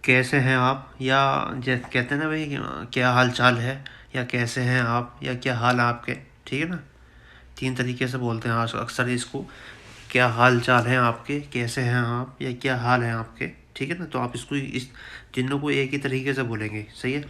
کیسے ہیں آپ، یا کہتے ہیں نا بھائی کیا حال چال ہے، یا کیسے ہیں آپ، یا کیا حال ہے آپ کے، ٹھیک ہے نا. 3 طریقے سے بولتے ہیں اکثر اس کو. کیا حال چال ہیں آپ کے، کیسے ہیں آپ، یا کیا حال ہے آپ کے، ٹھیک ہے نا. تو آپ اس کو اس تینوں کو ایک ہی طریقے سے بولیں گے، صحیح ہے.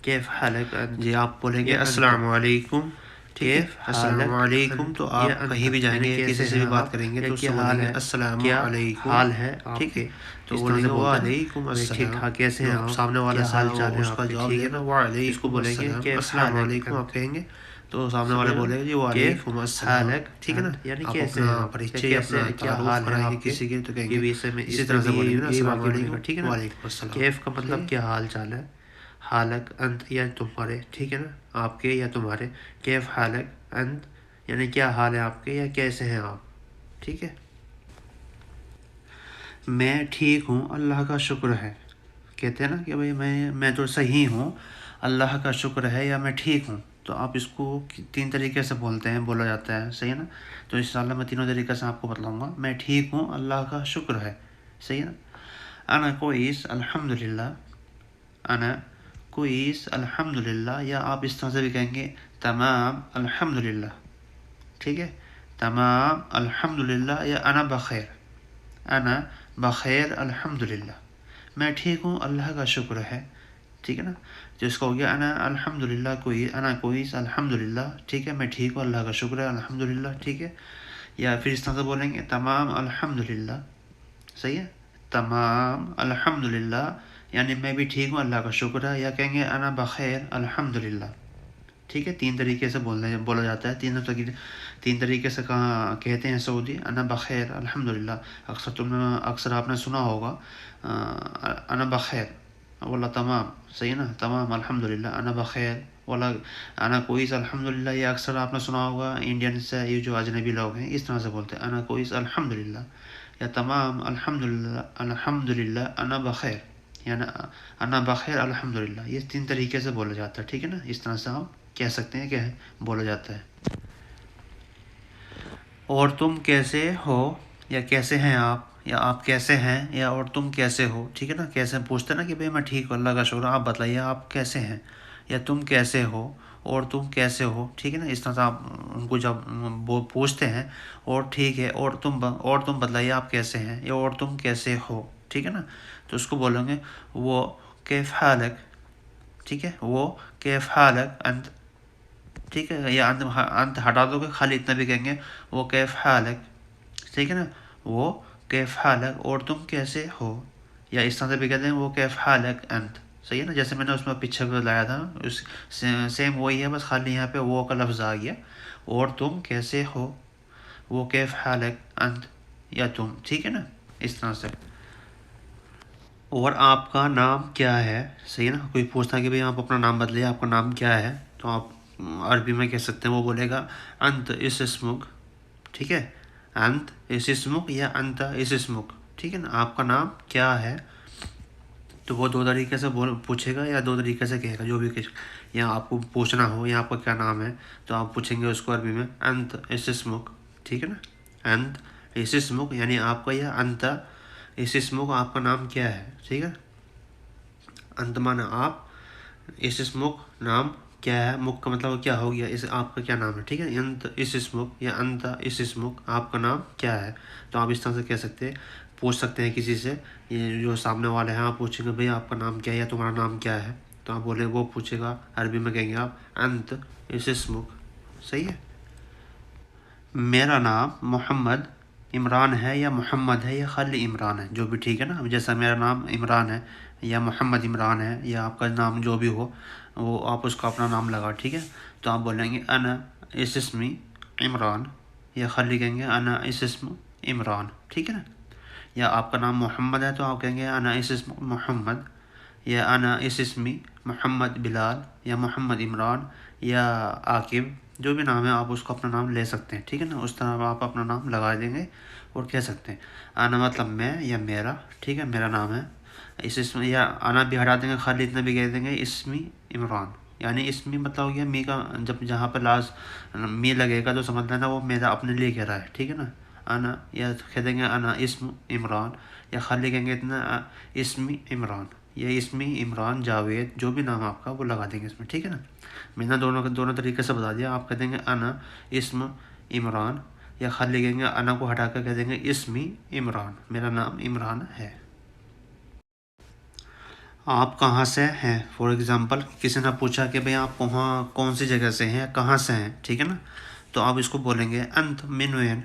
کیف حالک جی آپ بولیں گے السلام علیکم، ٹھیک ہے. السلام علیکم تو آپ کہیں بھی جائیں گے، کسی سے بھی بات کریں گے تو اس سے بولیں گے السلام علیکم، حال ہے، ٹھیک ہے. تو بولیں گے وعلیکم السلام، ٹھیک ٹھاک کیسے ہیں آپ. سامنے والا حال چال ہے اس کا جواب دے گا وعلیکم، اس کو بولیں گے کہ السلام علیکم آپ کہیں گے تو سامنے والے بولے گا جی وعلیکم السلام، ٹھیک ہے نا. یعنی کیسے اپنا پریچے اپنا تعارف کرائیں گے کسی کے تو کہیں گے اسی طرح سے بولیں گے نا السلام علیکم، ٹھیک ہے نا. وعلیکم السلام. کیف کا مطلب کیا حال چال ہے، حالک انت یا تمہارے، ٹھیک ہے نا، آپ کے یا تمہارے. کیف حالک انت یعنی کیا حال ہے آپ کے یا کیسے ہیں آپ، ٹھیک ہے. میں ٹھیک ہوں اللہ کا شکر ہے. کہتے ہیں نا کہ بھائی میں تو صحیح ہوں اللہ کا شکر ہے، یا میں ٹھیک ہوں. تو آپ اس کو 3 طریقے سے بولا جاتا ہے، صحیح ہے نا. تو انشاءاللہ میں تینوں طریقے سے آپ کو بتلاؤں گا. میں ٹھیک ہوں اللہ کا شکر ہے، صحیح ہے نا. انا کوئیس الحمدللہ، انا کوئیس الحمدللہ، یا آپ اس طرح سے بھی کہیں گے تمام الحمدللہ، ٹھیک ہے. تمام الحمدللہ یا انا بخیر، انا بخیر الحمدللہ. میں ٹھیک ہوں اللہ کا شکر ہے، ٹھیک ہے نا. تو اس کا ہو گیا انا الحمدللہ کوئی، انا کوئیس الحمدللہ، ٹھیک ہے. میں ٹھیک ہوں اللہ کا شکر ہے الحمدللہ، ٹھیک ہے. یا پھر اس طرح سے بولیں گے تمام الحمدللہ، صحیح ہے. تمام الحمدللہ یعنی میں بھی ٹھیک ہوں اللہ کا شکر ہے. یا کہیں گے انا بخیر الحمدللہ، ٹھیک ہے. 3 طریقے سے بولا جاتا ہے. 3 طریقے سے کہتے ہیں سعودی انا بخیر الحمدللہ. اکثر آپ نے سنا ہوگا انا بخیر واللہ تمام، صحیح ہے نا. تمام الحمدللہ، انا بخیر واللہ انا کوئیس الحمدللہ. یہ اکثر آپ نے سنا ہوگا انڈین سے، یہ جو اجنبی لوگ ہیں اس طرح سے بولتے ہیں انا کوئیس الحمدللہ، یا تمام الحمدللہ الحمدللہ انا بخیر، یعنی انا بخیر الحمدللہ. یہ 3 طریقے سے بولا جاتا ہے، ٹھیک ہے نا. اس طرح سے آپ کہہ سکتے ہیں کہ بولا جاتا ہے. اور تم کیسے ہو، یا کیسے ہیں آپ، یا آپ کیسے ہیں، یا اور تم کیسے ہو، ٹھیک ہے نا. کیسے پوچھتے نا کہ بھئی میں ٹھیک ہوں اللہ کا شکر، آپ بتائیے آپ کیسے ہیں، یا تم کیسے ہو، اور تم کیسے ہو، ٹھیک ہے نا. اس طرح سے آپ ان کو جب پوچھتے ہیں اور ٹھیک ہے اور تم بتلائیے آپ کیسے ہیں، یا اور تم کیسے ہو، ٹھیک ہے نا. تو اس کو بولیں گے وہ کیف حالک، ٹھیک ہے. وہ کیف حالک انت، ٹھیک ہے. یا انت ہٹا دو گے، خالی اتنا بھی کہیں گے وہ کیف حالک، ٹھیک ہے نا. وہ کیف حالک اور تم کیسے ہو. یا اس طرح سے بھی کہتے ہیں وہ کیف حالک انت، صحیح ہے نا. جیسے میں نے اس میں پیچھے کو لایا تھا سیم وہی ہے، بس خالی یہاں پہ وہ کا لفظ آ گیا. اور تم کیسے ہو، وہ کیف حالک انت یا تم، ٹھیک ہے نا. اس طرح سے. اور آپ کا نام کیا ہے، صحیح ہے نا. کوئی پوچھتا ہے کہ بھئی آپ اپنا نام بدلے، آپ کا نام کیا ہے، تو آپ عربی میں کہہ سکتے ہیں، وہ بولے گا انت اس اسمک، ٹھیک ہے. انت اس اسمک یا انت اس اسمک، ٹھیک ہے نا. آپ کا نام کیا ہے، تو وہ 2 طریقے سے پوچھے گا یا 2 طریقے سے کہے گا، جو بھی یا آپ کو پوچھنا ہو یا آپ کا کیا نام ہے تو آپ پوچھیں گے اس کو عربی میں انت اس اسمک، ٹھیک ہے نا. انت اس اسمک یعنی آپ کا، یا انت اس اسمک آپ کا نام کیا ہے، ٹھیک ہے. انت مانا آپ، اس اسمک نام کیا ہے، مک کا مطلب کیا ہو گیا، اس آپ کا کیا نام ہے، ٹھیک ہے. انت اس اسمک یا انت اس اسمک آپ کا نام کیا ہے. تو آپ اس طرح سے کہہ سکتے ہیں، پوچھ سکتے ہیں کسی سے. یہ جو سامنے والے ہیں آپ پوچھیں گے بھئی آپ کا نام کیا ہے یا تمہارا نام کیا ہے، تو آپ بولیں وہ پوچھے گا عربی میں کہیں گے آپ انت اس اسمک، صحیح ہے. میرا نام محمد عمران ہے، یا محمد ہے، یا خالی عمران ہے، جو بھی ٹھیک ہے نا. جیسا میرا نام عمران ہے یا محمد عمران ہے، یا آپ کا نام جو بھی ہو وہ آپ اس کا اپنا نام لگا، ٹھیک ہے. تو آپ بولیں گے انا اس اسمی عمران، یا خالی کہیں گے انا اس اسم عمران، ٹھیک ہے نا. یا آپ کا نام محمد ہے تو آپ کہیں گے انا اس اسم محمد، یا انا اس اسمی محمد بلال، یا محمد عمران، یا عاقب، جو بھی نام ہے آپ اس کو اپنا نام لے سکتے ہیں، ٹھیک ہے نا. اس طرح آپ اپنا نام لگا دیں گے اور کہہ سکتے ہیں انا مطلب میں یا میرا، ٹھیک ہے، میرا نام ہے اس اسم. یا انا بھی ہٹا دیں گے، خالی اتنا بھی کہہ دیں گے اسمی عمران، یعنی اسمی مطلب ہو گیا می کا، جب جہاں پہ می لگے گا تو سمجھ لینا وہ میرا اپنے لیے کہہ رہا ہے، ٹھیک ہے نا. یا کہہ دیں گے انا اسم عمران، یا خالی کہیں گے اتنا اسمی عمران، یا اسمی عمران جاوید، جو بھی نام آپ کا وہ لگا دیں گے اس میں، ٹھیک ہے نا. میں نے دونوں طریقے سے بتا دیا. آپ کہہ دیں گے انا اسم عمران، یا خالی لکھیں گے انا کو ہٹا کر کہہ دیں گے اسمی عمران، میرا نام عمران ہے. آپ کہاں سے ہیں؟ فار ایگزامپل کسی نے پوچھا کہ بھئی آپ کون سی جگہ سے ہیں، کہاں سے ہیں، ٹھیک ہے نا. تو آپ اس کو بولیں گے انت من وین.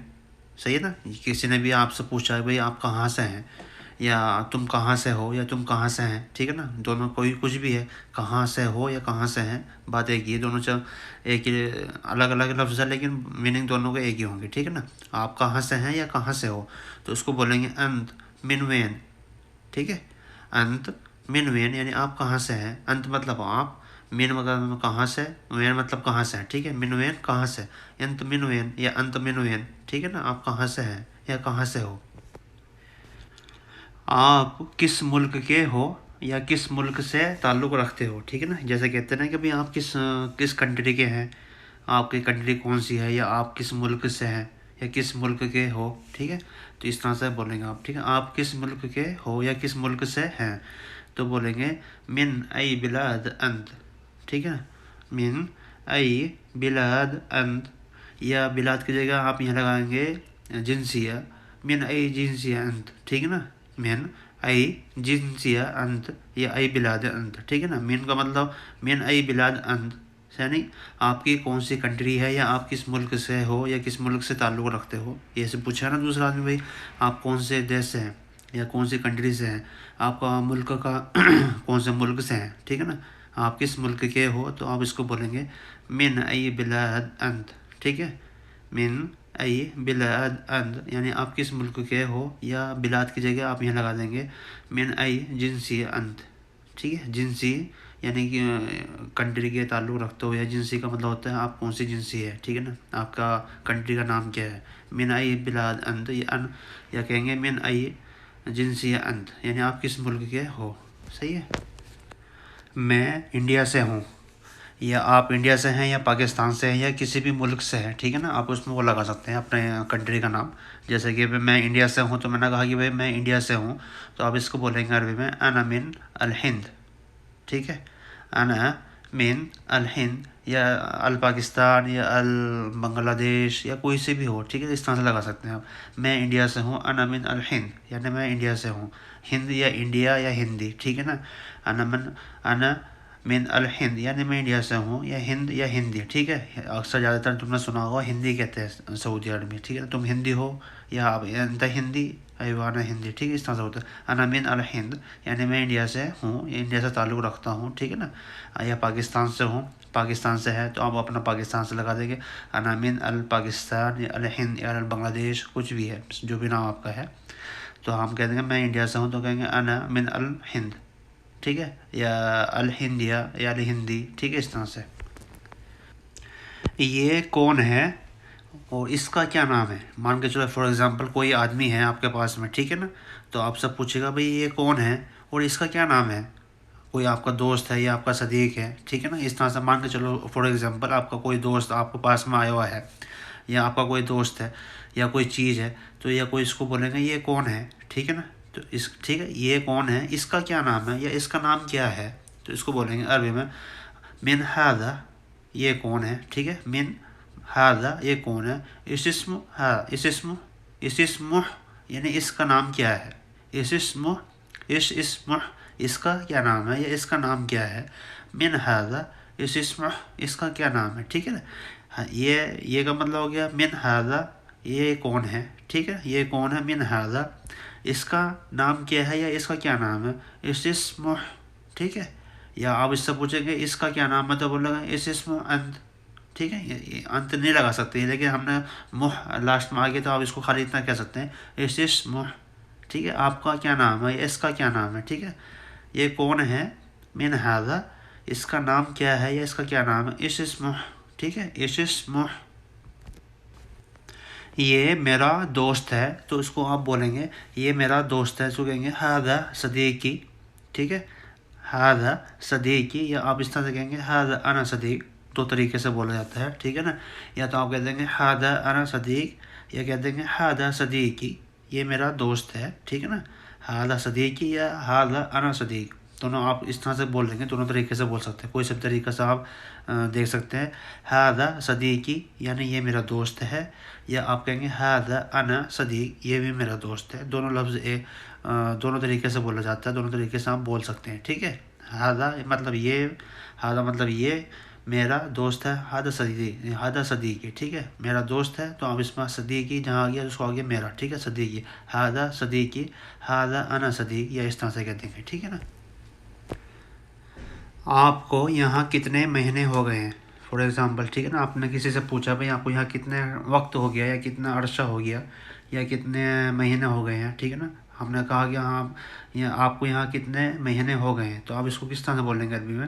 صحیح ہے نا. کسی نے بھی آپ سے پوچھا ہے بھئی آپ کہاں سے ہیں، یا تم کہاں سے ہو، یا تم کہاں سے ہیں، ٹھیک ہے نا. دونوں کوئی کچھ بھی ہے، کہاں سے ہو یا کہاں سے ہیں، بات ایک ہی ہے. دونوں ایک ہی الگ الگ لفظ ہے، لیکن میننگ دونوں کے ایک ہی ہوں گے، ٹھیک ہے نا. آپ کہاں سے ہیں یا کہاں سے ہو، تو اس کو بولیں گے انت من وین. ٹھیک ہے. انت من وین یعنی آپ کہاں سے ہیں. انت مطلب آپ، مین مطلب کہاں سے، وین مطلب کہاں سے ہے، ٹھیک ہے. من وین کہاں سے، انت من وین یا انت من وین، ٹھیک ہے نا. آپ کہاں سے ہیں یا کہاں سے ہو. آپ کس ملک کے ہو یا کس ملک سے تعلق رکھتے ہو، ٹھیک ہے نا. جیسے کہتے ہیں نا کہ بھئی آپ کس کنٹری کے ہیں، آپ کی کنٹری کون سی ہے، یا آپ کس ملک سے ہیں یا کس ملک کے ہو، ٹھیک ہے. تو اس طرح سے بولیں گے آپ، ٹھیک ہے. آپ کس ملک کے ہو یا کس ملک سے ہیں، تو بولیں گے من ای بلاد انت، ٹھیک ہے نا. من ای بلاد انت، یا بلاد کی جگہ آپ یہاں لگائیں گے جنسیہ، من ای جنسیہ انت، ٹھیک ہے نا. من ای جنسیہ انت یا ای بلاد انت، ٹھیک ہے نا. من کا مطلب من ای بلاد انت یعنی آپ کی کون سی کنٹری ہے، یا آپ کس ملک سے ہو یا کس ملک سے تعلق رکھتے ہو. یہ سے پوچھا نا دوسرا آدمی بھائی آپ کون سے دیش سے ہیں یا کون سی کنٹری سے ہیں، آپ کا ملک کا کون سے ملک سے ہیں، ٹھیک ہے نا. آپ کس ملک کے ہو، تو آپ اس کو بولیں گے من ای بلاد انت، ٹھیک ہے. من ای بلاد انت یعنی آپ کس ملک کے ہو، یا بلاد کی جگہ آپ یہاں لگا دیں گے من ای جنسی انت، ٹھیک ہے. جنسی یعنی کہ کنٹری کے تعلق رکھتے ہو، یا جنسی کا مطلب ہوتا ہے آپ کون سی جنسی ہے، ٹھیک ہے نا. آپ کا کنٹری کا نام کیا ہے. من ای بلاد انت یا کہیں گے من ای جنسی انت یعنی آپ کس ملک کے ہو. صحیح ہے. میں انڈیا سے ہوں، یا آپ انڈیا سے ہیں یا پاکستان سے ہیں یا کسی بھی ملک سے ہیں، ٹھیک ہے نا. آپ اس میں وہ لگا سکتے ہیں اپنے کنٹری کا نام. جیسے کہ میں انڈیا سے ہوں، تو میں نے کہا کہ بھائی میں انڈیا سے ہوں، تو آپ اس کو بولیں گے عربی میں انا من الہند، ٹھیک ہے. انا من الہند یا الپاکستان یا البنگلہ دیش یا کوئی سے بھی ہو، ٹھیک ہے. اس طرح سے لگا سکتے ہیں آپ. میں انڈیا سے ہوں، انا من الہند یعنی میں انڈیا سے ہوں. ہند یا انڈیا یا ہندی، ٹھیک ہے نا. انا من الہند یعنی میں انڈیا سے ہوں، یا ہند یا ہندی، ٹھیک ہے. اکثر زیادہ تر تم نے سنا ہوگا ہندی کہتے ہیں سعودی عرب میں، ٹھیک ہے. تم ہندی ہو یا آپ انت ہندی ایوانا ہندی، ٹھیک ہے. اس طرح سے ہوتا ہے. انا من الہند یعنی میں انڈیا سے ہوں، انڈیا سے تعلق رکھتا ہوں، ٹھیک ہے نا. یا پاکستان سے ہوں، پاکستان سے ہے تو آپ اپنا پاکستان سے لگا دیں گے انا من الپاکستان یا الہند یا البنگلہ دیش، کچھ بھی ہے جو بھی نام آپ کا ہے. تو ہم کہہ دیں گے میں انڈیا سے ہوں، تو کہیں گے انا من الہند، ٹھیک ہے. یا الہندیہ یا الہندی، ٹھیک ہے. اس طرح سے. یہ کون ہے اور اس کا کیا نام ہے. مان کے چلو فار ایگزامپل کوئی آدمی ہے آپ کے پاس میں، ٹھیک ہے نا. تو آپ سے پوچھے گا بھئی یہ کون ہے اور اس کا کیا نام ہے. کوئی آپ کا دوست ہے یا آپ کا صدیق ہے، ٹھیک ہے نا. اس طرح سے مان کے چلو فار ایگزامپل آپ کا کوئی دوست آپ کے پاس میں آیا ہوا ہے، یا آپ کا کوئی دوست ہے یا کوئی چیز ہے، تو یا کوئی اس کو بولیں گے یہ کون ہے، ٹھیک ہے نا. تو ٹھیک ہے یہ کون ہے، اس کا کیا نام ہے یا اس کا نام کیا ہے. تو اس کو بولیں گے عربی میں من ھذا، یہ کون ہے، ٹھیک ہے. من ھذا یہ کون ہے. اس اسمہ یعنی اس کا نام کیا ہے. اس اسمہ اس کا کیا نام ہے یا اس کا نام کیا ہے. من ھذا اس اسمہ اس کا کیا نام ہے، ٹھیک ہے نا. یہ کا مطلب ہو گیا من ھذا یہ کون ہے، ٹھیک ہے. یہ کون ہے من ھذا اس کا نام کیا ہے یا اس کا کیا نام ہے. اس اسمہ، ٹھیک ہے. یا آپ اس سے پوچھیں گے اس کا کیا نام ہے، تو بولے گا اس اسمہ انت، ٹھیک ہے. یہ انت نہیں لگا سکتے لیکن ہم نے مہ لاسٹ میں آ گیا تو آپ اس کو خالی اتنا کہہ سکتے ہیں اس اسمہ، ٹھیک ہے. آپ کا کیا نام ہے یا اس کا کیا نام ہے، ٹھیک ہے. یہ کون ہے من ھذا اس کا نام کیا ہے یا اس کا کیا نام ہے. اس اسمہ، ٹھیک ہے. اس اسمہ. یہ میرا دوست ہے، تو اس کو آپ بولیں گے یہ میرا دوست ہے. اس کو کہیں گے ھذا صدیقی، ٹھیک ہے. ھذا صدیقی، یا آپ اس طرح سے کہیں گے ھذا انا صدیق. دو طریقے سے بولا جاتا ہے، ٹھیک ہے نا. یا تو آپ کہہ دیں گے ھذا انا صدیق، یا کہہ دیں گے ھذا صدیقی یہ میرا دوست ہے، ٹھیک ہے نا. ھذا صدیقی یا ھذا انا صدیق، دونوں آپ اس طرح سے بول لیں گے، دونوں طریقے سے بول سکتے ہیں، کوئی سب طریقے سے آپ دیکھ سکتے ہیں. ہاذا صدیقی یعنی یہ میرا دوست ہے، یا آپ کہیں گے ہاذا انا صدیق یہ بھی میرا دوست ہے. دونوں لفظ دونوں طریقے سے بولا جاتا ہے، دونوں طریقے سے آپ بول سکتے ہیں. ٹھیک ہے، ہاذا مطلب یہ میرا دوست ہے، ہاذا صدیقی. ٹھیک ہے، میرا دوست ہے تو آپ اس میں صدیقی جہاں آ گیا اس کو آگے میرا. ٹھیک ہے، صدیقی، ہاذا صدیقی، ہاذا انا صدیق، یا اس طرح سے کہتے ہیں. ٹھیک ہے نا. آپ کو یہاں کتنے مہینے ہو گئے ہیں، فار ایگزامپل. ٹھیک ہے نا، آپ نے کسی سے پوچھا بھائی آپ کو یہاں کتنے وقت ہو گیا، یا کتنا عرصہ ہو گیا، یا کتنے مہینے ہو گئے ہیں. ٹھیک ہے نا، ہم نے کہا کہ ہاں آپ کو یہاں کتنے مہینے ہو گئے ہیں، تو آپ اس کو کس طرح سے بولیں گے عربی میں؟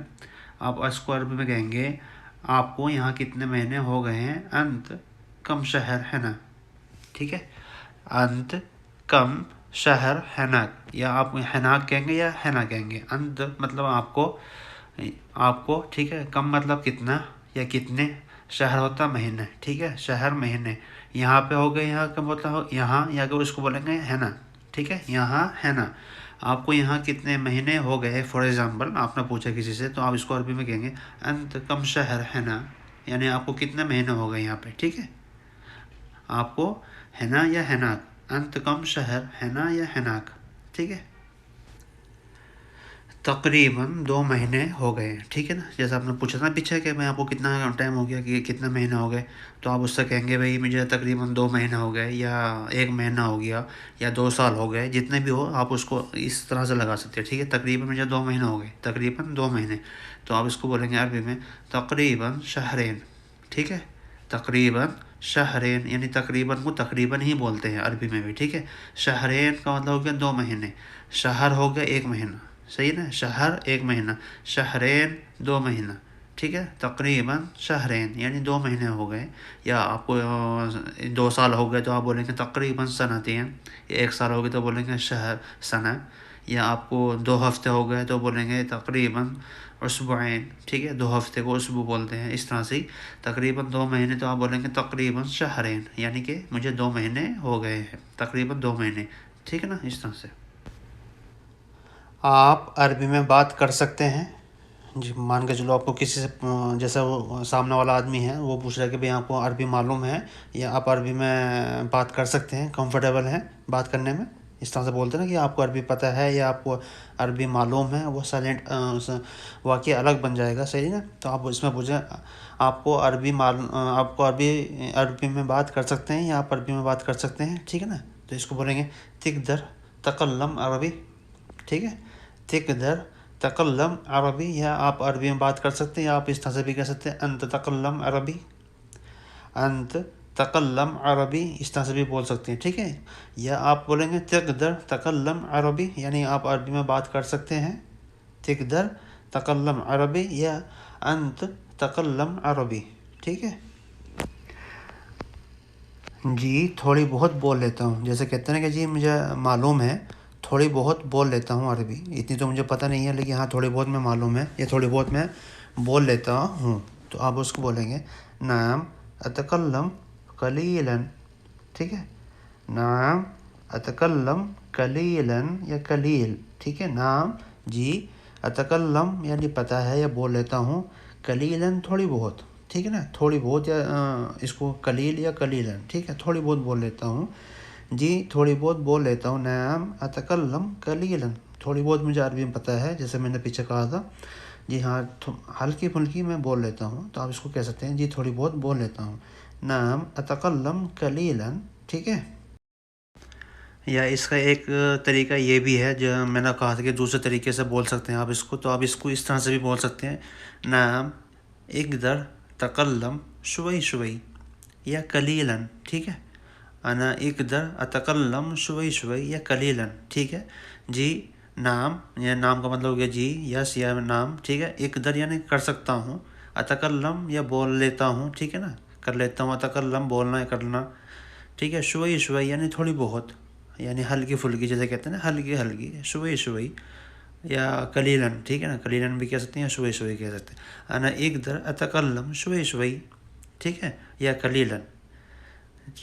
آپ اس کو عربی میں کہیں گے آپ کو یہاں کتنے مہینے ہو گئے ہیں، انت کم شہر ہے نا. ٹھیک ہے، انت کم شہر ہناک، یا آپ ہناک کہیں گے یا ہنا کہیں گے. انت مطلب آپ کو ٹھیک ہے، کم مطلب کتنا یا کتنے، شہر ہوتا مہینے. ٹھیک ہے، شہر مہینے. یہاں پہ ہو گئے، یہاں کا مطلب یہاں، یا کہ اس کو بولیں گے ہے نا. ٹھیک ہے، یہاں ہے نا. آپ کو یہاں کتنے مہینے ہو گئے، فار ایگزامپل آپ نے پوچھا کسی سے، تو آپ اس کو عربی میں کہیں گے انت کم شہر ہے نا، یعنی آپ کو کتنے مہینے ہو گئے یہاں پہ. ٹھیک ہے، آپ کو ہے نا یا ہناک، انت کم شہر ہے نا یا ہناک. ٹھیک ہے، تقریباً 2 مہینے ہو گئے. ٹھیک ہے نا، جیسا آپ نے پوچھا تھا پیچھے کہ میں آپ کو کتنا ٹائم ہو گیا، کہ کتنے مہینے ہو گئے، تو آپ اس سے کہیں گے بھائی مجھے تقریباً 2 مہینے ہو گئے، یا 1 مہینہ ہو گیا، یا 2 سال ہو گئے، جتنے بھی ہو آپ اس کو اس طرح سے لگا سکتے ہیں. ٹھیک ہے، تقریباً مجھے 2 مہینے ہو گئے، تقریباً 2 مہینے. تو آپ اس کو بولیں گے عربی میں تقریباً شہرین. ٹھیک ہے، تقریباً شہرین، یعنی تقریباً کو تقریباً ہی بولتے ہیں عربی میں بھی. ٹھیک ہے، شہرین کا مطلب ہو گیا 2 مہینے، شہر ہو گیا 1 مہینہ. صحیح نا، شہر 1 مہینہ، شہرین 2 مہینہ. ٹھیک ہے، تقریباً شہرین یعنی 2 مہینے ہو گئے. یا آپ کو 2 سال ہو گئے تو آپ بولیں گے تقریباً سنتین، یا 1 سال ہو گئے تو بولیں گے شہر سنہ. یا آپ کو 2 ہفتے ہو گئے تو بولیں گے تقریباً اسبوعین. ٹھیک ہے، 2 ہفتے کو اسبوع بولتے ہیں. اس طرح سے تقریباً 2 مہینے تو آپ بولیں گے تقریباً شہرین، یعنی کہ مجھے 2 مہینے ہو گئے ہیں، تقریباً 2 مہینے. ٹھیک ہے نا، اس طرح سے آپ عربی میں بات کر سکتے ہیں. جی، مان کے چلو آپ کو کسی سے جیسا وہ سامنے والا آدمی ہے، وہ پوچھ رہا ہے کہ بھئی آپ کو عربی معلوم ہے، یا آپ عربی میں بات کر سکتے ہیں، کمفرٹیبل ہیں بات کرنے میں. اس طرح سے بولتے ہیں نا کہ آپ کو عربی پتہ ہے یا آپ کو عربی معلوم ہے، وہ سائلنٹ واقعہ الگ بن جائے گا. صحیح نا، تو آپ اس میں پوچھیں آپ کو عربی میں بات کر سکتے ہیں، یا آپ عربی میں بات کر سکتے ہیں. ٹھیک ہے نا، تو اس کو بولیں گے تقدر تکلم عربی. ٹھیک ہے، تقدر تکلم عربی، یا آپ عربی میں بات کر سکتے ہیں، یا آپ اس طرح سے بھی کہہ سکتے ہیں انت تکلم عربی، انت تکلم عربی، اس طرح سے بھی بول سکتے ہیں. ٹھیک ہے، یا آپ بولیں گے تقدر تکلم عربی، یعنی آپ عربی میں بات کر سکتے ہیں، تقدر تکلم عربی، یا انت تکلم عربی. ٹھیک ہے، جی تھوڑی بہت بول لیتا ہوں، جیسے کہتے ہیں نا کہ جی مجھے معلوم ہے، تھوڑی بہت بول لیتا ہوں عربی، اتنی تو مجھے پتہ نہیں ہے، لیکن ہاں تھوڑی بہت میں معلوم ہے، یا تھوڑی بہت میں بول لیتا ہوں. تو آپ اس کو بولیں گے نعم اتکلم قلیلا. ٹھیک ہے، نعم اتکلم قلیلا، یا قلیل. ٹھیک ہے، نعم جی، اتکلم یعنی پتہ ہے یا بول لیتا ہوں، قلیلا تھوڑی بہت. ٹھیک ہے نا، تھوڑی بہت، یا اس کو قلیل یا قلیلا. ٹھیک ہے، تھوڑی بہت بول لیتا ہوں، جی تھوڑی بہت بول لیتا ہوں. نعم اتکلم قلیلا، تھوڑی بہت مجھے عربی میں پتہ ہے، جیسے میں نے پیچھے کہا تھا. جی ہاں، ہلکی پھلکی میں بول لیتا ہوں، تو آپ اس کو کہہ سکتے ہیں جی تھوڑی بہت بول لیتا ہوں، نعم اتکلم قلیلا. ٹھیک ہے، یا اس کا ایک طریقہ یہ بھی ہے جو میں نے کہا تھا کہ دوسرے طریقے سے بول سکتے ہیں آپ اس کو، تو آپ اس کو اس طرح سے بھی بول سکتے ہیں نعم اقدر تکلم شوئی شوئی، یا قلیلا. ٹھیک ہے، انا اقدر اتکلم شوئی شوئی، یا قلیلا. ٹھیک ہے، جی نام، یا نام کا مطلب ہو گیا جی، یس یا نام. ٹھیک ہے، اقدر یعنی کر سکتا ہوں، اتکلم یا بول لیتا ہوں. ٹھیک ہے نا، کر لیتا ہوں، اتکلم بولنا یا کرنا. ٹھیک ہے، شوئی شوئی یعنی تھوڑی بہت، یعنی ہلکی پھلکی، جیسے کہتے ہیں نا ہلکی ہلکی، شوئی شوئی، یا قلیلاً. ٹھیک ہے نا، قلیلاً بھی کہہ سکتے ہیں، یا شوئی شوئی کہہ سکتے ہیں. انا اقدر اتکلم شوئی شوئی. ٹھیک ہے، یا قلیلاً.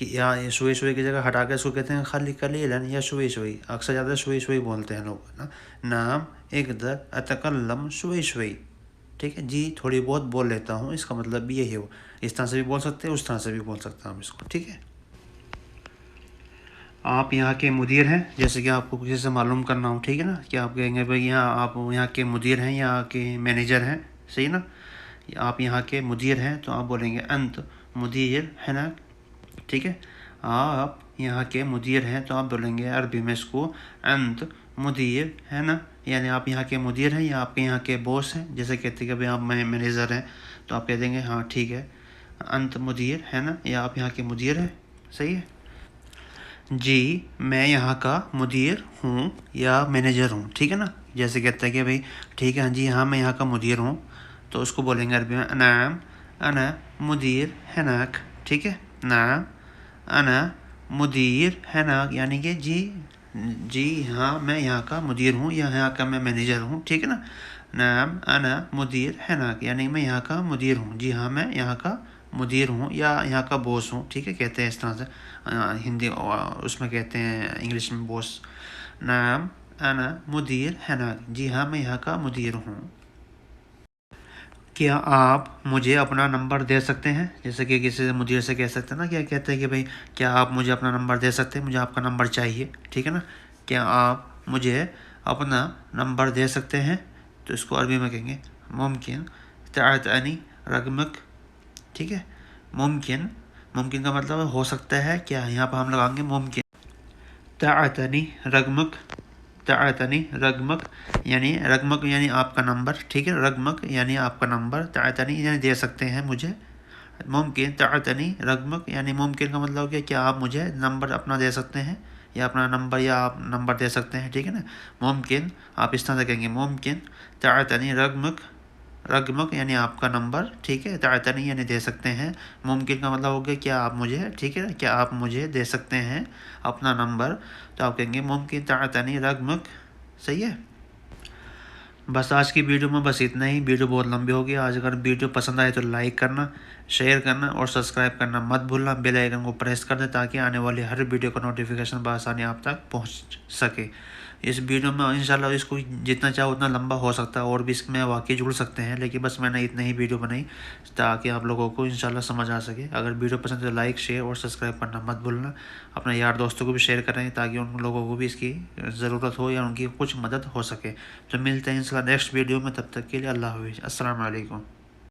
یا شوئی شوئی کی جگہ ہٹا کے اس کو کہتے ہیں خالی قلیلاً یا شوئی شوئی. اکثر زیادہ شوئی شوئی بولتے ہیں لوگ نا. نعم اقدر اتکلم شوئی شوئی. ٹھیک ہے جی تھوڑی بہت بول لیتا ہوں، اس کا مطلب بھی یہی ہو. اس طرح سے بھی بول سکتے ہیں، اس طرح سے بھی بول سکتا ہوں اس کو. ٹھیک ہے. آپ یہاں کے مدیر ہیں، جیسے کہ آپ کو کسی سے معلوم کرنا ہو. ٹھیک ہے نا، کہ آپ کہیں گے بھائی یہاں آپ یہاں کے مدیر ہیں، یہاں کے مینیجر ہیں. صحیح نا. آپ یہاں کے مدیر ہیں تو آپ بولیں گے انت مدیر ہے نا. ٹھیک ہے. آپ یہاں کے مدیر ہیں تو آپ بولیں گے عربی میں اس کو انت مدیر ہے نا. یعنی آپ یہاں کے مدیر ہیں یا آپ کے یہاں کے باس ہیں. جیسے کہتے ہیں کہ بھائی آپ مینیجر ہیں تو آپ کہہ دیں گے ہاں ٹھیک ہے انت مدیر ہے نا، یا آپ یہاں کے مدیر ہیں. صحیح ہے. جی میں یہاں کا مدیر ہوں یا مینیجر ہوں. ٹھیک ہے نا. جیسے کہتا ہے کہ بھائی ٹھیک ہے ہاں جی ہاں میں یہاں کا مدیر ہوں، تو اس کو بولیں گے عربی میں نعم انا مدیر ہناک. ٹھیک ہے. نعم انا مدیر ہناک، یعنی کہ جی ہاں میں یہاں کا مدیر ہوں یا یہاں کا میں مینیجر ہوں. ٹھیک ہے نا. نعم انا مدیر ہناک، یعنی میں یہاں کا مدیر ہوں. جی ہاں میں یہاں کا مدیر ہوں یا یہاں کا بوس ہوں. ٹھیک ہے. کہتے ہیں اس طرح سے ہندی اس میں کہتے ہیں انگلش میں بوس. نعم انا مدیر ہناک، جی ہاں میں یہاں کا مدیر ہوں. کیا آپ مجھے اپنا نمبر دے سکتے ہیں؟ جیسے کہ کسی مدیر سے کہہ سکتے ہیں نا، کیا کہتے ہیں کہ بھائی کیا آپ مجھے اپنا نمبر دے سکتے ہیں، مجھے آپ کا نمبر چاہیے. ٹھیک ہے نا. کیا آپ مجھے اپنا نمبر دے سکتے ہیں، تو اس کو عربی میں کہیں گے ممکن تعطینی رقمک. ٹھیک ہے. ممکن کا مطلب ہو سکتا ہے. کیا یہاں پہ ہم لگائیں گے ممکن تعطینی رقمک. تعطینی رقمک یعنی رقمک یعنی آپ کا نمبر. ٹھیک ہے. رقمک یعنی آپ کا نمبر. تعطینی یعنی دے سکتے ہیں مجھے. ممکن تعطینی رقمک یعنی ممکن کا مطلب کہ کیا آپ مجھے نمبر اپنا دے سکتے ہیں، یا اپنا نمبر یا آپ نمبر دے سکتے ہیں. ٹھیک ہے نا. ممکن آپ اس طرح سے کہیں گے ممکن تعطینی رقمک. رقمک یعنی آپ کا نمبر. ٹھیک ہے. تعطینی یعنی دے سکتے ہیں. ممکن کا مطلب ہو گیا کیا آپ مجھے، ٹھیک ہے، کیا آپ مجھے دے سکتے ہیں اپنا نمبر، تو آپ کہیں گے ممکن تعطینی رقمک. صحیح ہے. بس آج کی ویڈیو میں بس اتنا ہی. ویڈیو بہت لمبی ہوگی آج. اگر ویڈیو پسند آئے تو لائک کرنا، شیئر کرنا اور سبسکرائب کرنا مت بھولنا. بیل آئیکن کو پریس کر دیں تاکہ آنے والی ہر ویڈیو کا نوٹیفیکیشن بآسانی آپ تک پہنچ سکے. اس ویڈیو میں انشاءاللہ اس کو جتنا چاہو اتنا لمبا ہو سکتا ہے، اور بھی اس میں واقعی جڑ سکتے ہیں، لیکن بس میں نے اتنا ہی ویڈیو بنائی تاکہ آپ لوگوں کو انشاءاللہ سمجھ آ سکے. اگر ویڈیو پسند ہے تو لائک شیئر اور سبسکرائب کرنا مت بھولنا. اپنے یار دوستوں کو بھی شیئر کریں تاکہ ان لوگوں کو بھی اس کی ضرورت ہو یا ان کی کچھ مدد ہو سکے. تو ملتے ہیں ان شاء اللہ نیکسٹ ویڈیو میں. تب تک کے لیے اللہ حافظ. السلام علیکم.